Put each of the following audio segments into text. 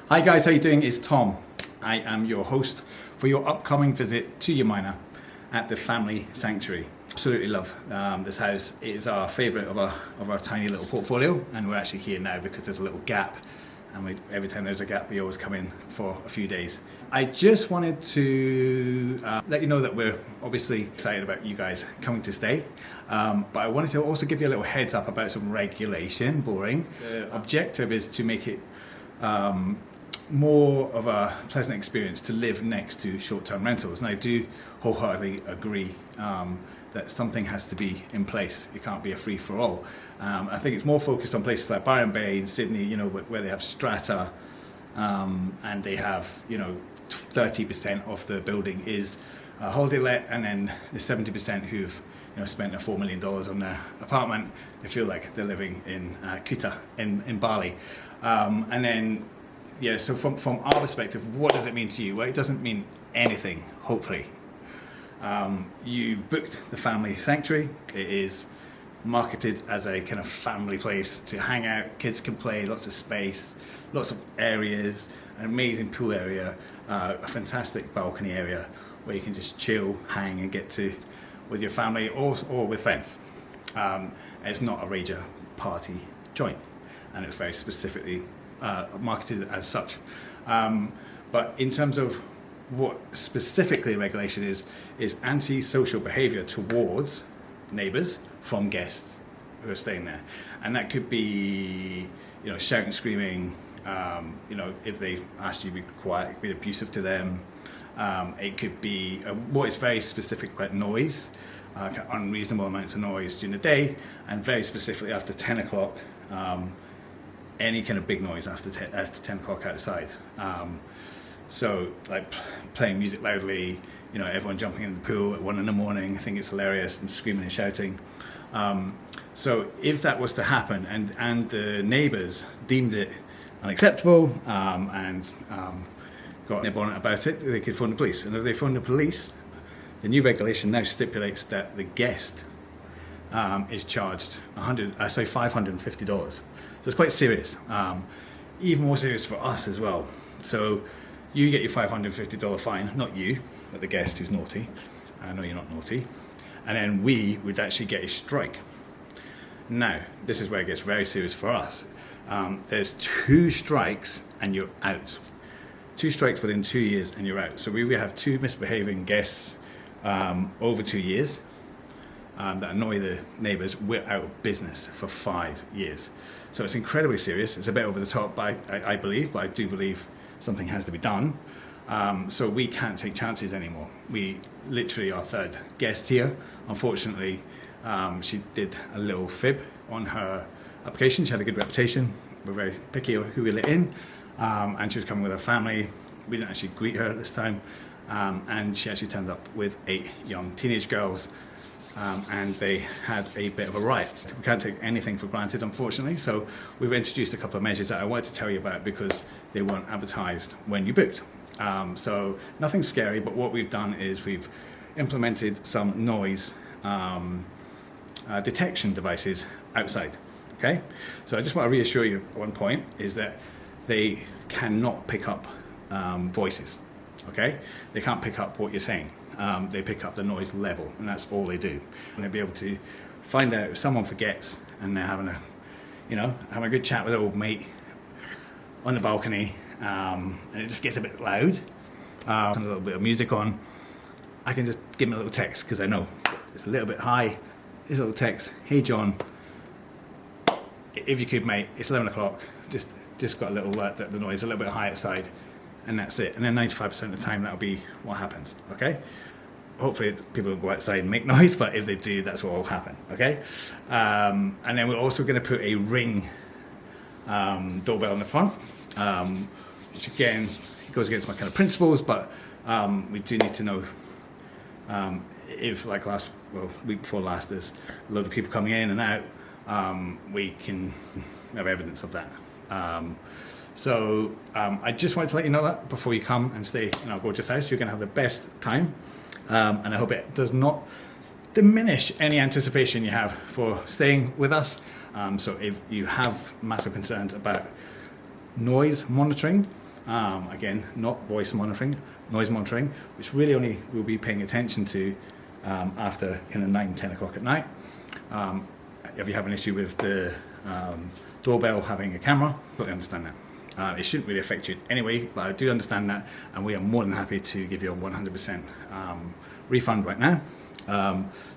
Hi guys, how you doing? It's Tom. I am your host for your upcoming visit to Yamina at the Family Sanctuary. Absolutely love this house. It is our favourite of our tiny little portfolio, and we're actually here now because there's a little gap, and every time there's a gap we always come in for a few days. I just wanted to let you know that we're obviously excited about you guys coming to stay, but I wanted to also give you a little heads up about some regulation. Boring. The objective is to make it more of a pleasant experience to live next to short-term rentals, and I do wholeheartedly agree that something has to be in place. It can't be a free-for-all. I think it's more focused on places like Byron Bay in Sydney, you know, where they have strata, and they have, 30% of the building is holiday let, and then the 70% who've spent $4 million on their apartment, they feel like they're living in Kuta in Bali, and then. Yeah, so from our perspective, what does it mean to you? Well, it doesn't mean anything, hopefully. You booked the Family Sanctuary. It is marketed as a kind of family place to hang out. Kids can play, lots of space, lots of areas, an amazing pool area, a fantastic balcony area where you can just chill, hang and get to with your family or with friends. It's not a rager party joint, and it's very specifically marketed as such. But in terms of what specifically regulation is anti-social behaviour towards neighbours from guests who are staying there. And that could be, shouting, screaming, if they asked you to be quiet, it could be abusive to them. It could be, what is very specific about noise, unreasonable amounts of noise during the day, and very specifically after 10 o'clock, any kind of big noise after 10 o'clock outside. So like playing music loudly, everyone jumping in the pool at 1 a.m, I think it's hilarious, and screaming and shouting. So if that was to happen and the neighbours deemed it unacceptable and got their bonnet about it, they could phone the police. And if they phone the police, the new regulation now stipulates that the guest is charged $550. So it's quite serious, even more serious for us as well. So you get your $550 fine, not you, but the guest who's naughty. I know you're not naughty. And then we would actually get a strike. Now, this is where it gets very serious for us. There's 2 strikes and you're out. 2 strikes within 2 years and you're out. So we will have 2 misbehaving guests over 2 years. That annoy the neighbours, we're out of business for 5 years. So it's incredibly serious. It's a bit over the top, I believe, but I do believe something has to be done. So we can't take chances anymore. We literally, our 3rd guest here, unfortunately, she did a little fib on her application. She had a good reputation. We're very picky of who we let in, and she was coming with her family. We didn't actually greet her at this time, and she actually turned up with 8 young teenage girls. And they had a bit of a riot. We can't take anything for granted, unfortunately, so we've introduced a couple of measures that I wanted to tell you about because they weren't advertised when you booked. So nothing scary, but what we've done is we've implemented some noise detection devices outside. Okay, so I just want to reassure you one point is that they cannot pick up voices. Okay, they can't pick up what you're saying. They pick up the noise level, and that's all they do. And they'll be able to find out if someone forgets and they're having having a good chat with their old mate on the balcony, and it just gets a bit loud, and a little bit of music on. I can just give them a little text because I know it's a little bit high. This little text, hey John, if you could, mate, it's 11 o'clock. Just got a little alert that the noise is a little bit high outside. And that's it. And then 95% of the time, that'll be what happens. Okay? Hopefully, people don't go outside and make noise, but if they do, that's what will happen. Okay? And then we're also going to put a Ring doorbell in the front, which again goes against my kind of principles, but we do need to know if, like week before last, there's a load of people coming in and out, we can have evidence of that. So I just wanted to let you know that before you come and stay in our gorgeous house, you're going to have the best time, and I hope it does not diminish any anticipation you have for staying with us. So if you have massive concerns about noise monitoring, Again, not voice monitoring, noise monitoring, which really only we'll be paying attention to after kind of 9, 10 o'clock at night. If you have an issue with the doorbell having a camera, totally understand that. It shouldn't really affect you anyway, but I do understand that, and we are more than happy to give you a 100% refund right now.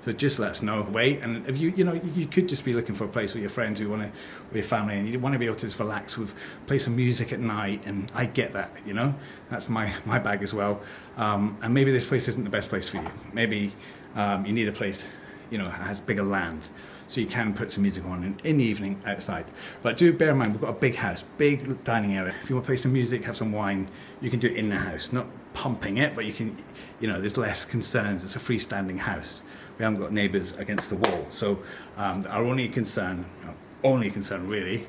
So just let us know. Wait, and if you could just be looking for a place with your friends, with your family, and you want to be able to just relax play some music at night. And I get that, that's my bag as well. And maybe this place isn't the best place for you. Maybe you need a place, that has bigger land, so you can put some music on in the evening outside. But do bear in mind, we've got a big house, big dining area. If you want to play some music, have some wine, you can do it in the house, not pumping it, but you can, there's less concerns. It's a freestanding house. We haven't got neighbours against the wall. So our only concern really,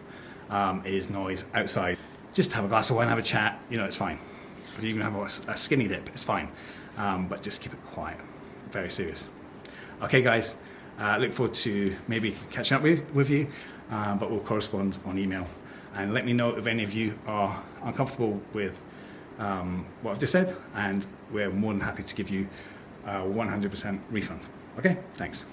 is noise outside. Just have a glass of wine, have a chat, it's fine. If you even have a skinny dip, it's fine. But just keep it quiet, very serious. Okay guys, look forward to maybe catching up with you, but we'll correspond on email. And let me know if any of you are uncomfortable with what I've just said, and we're more than happy to give you a 100% refund. Okay, thanks.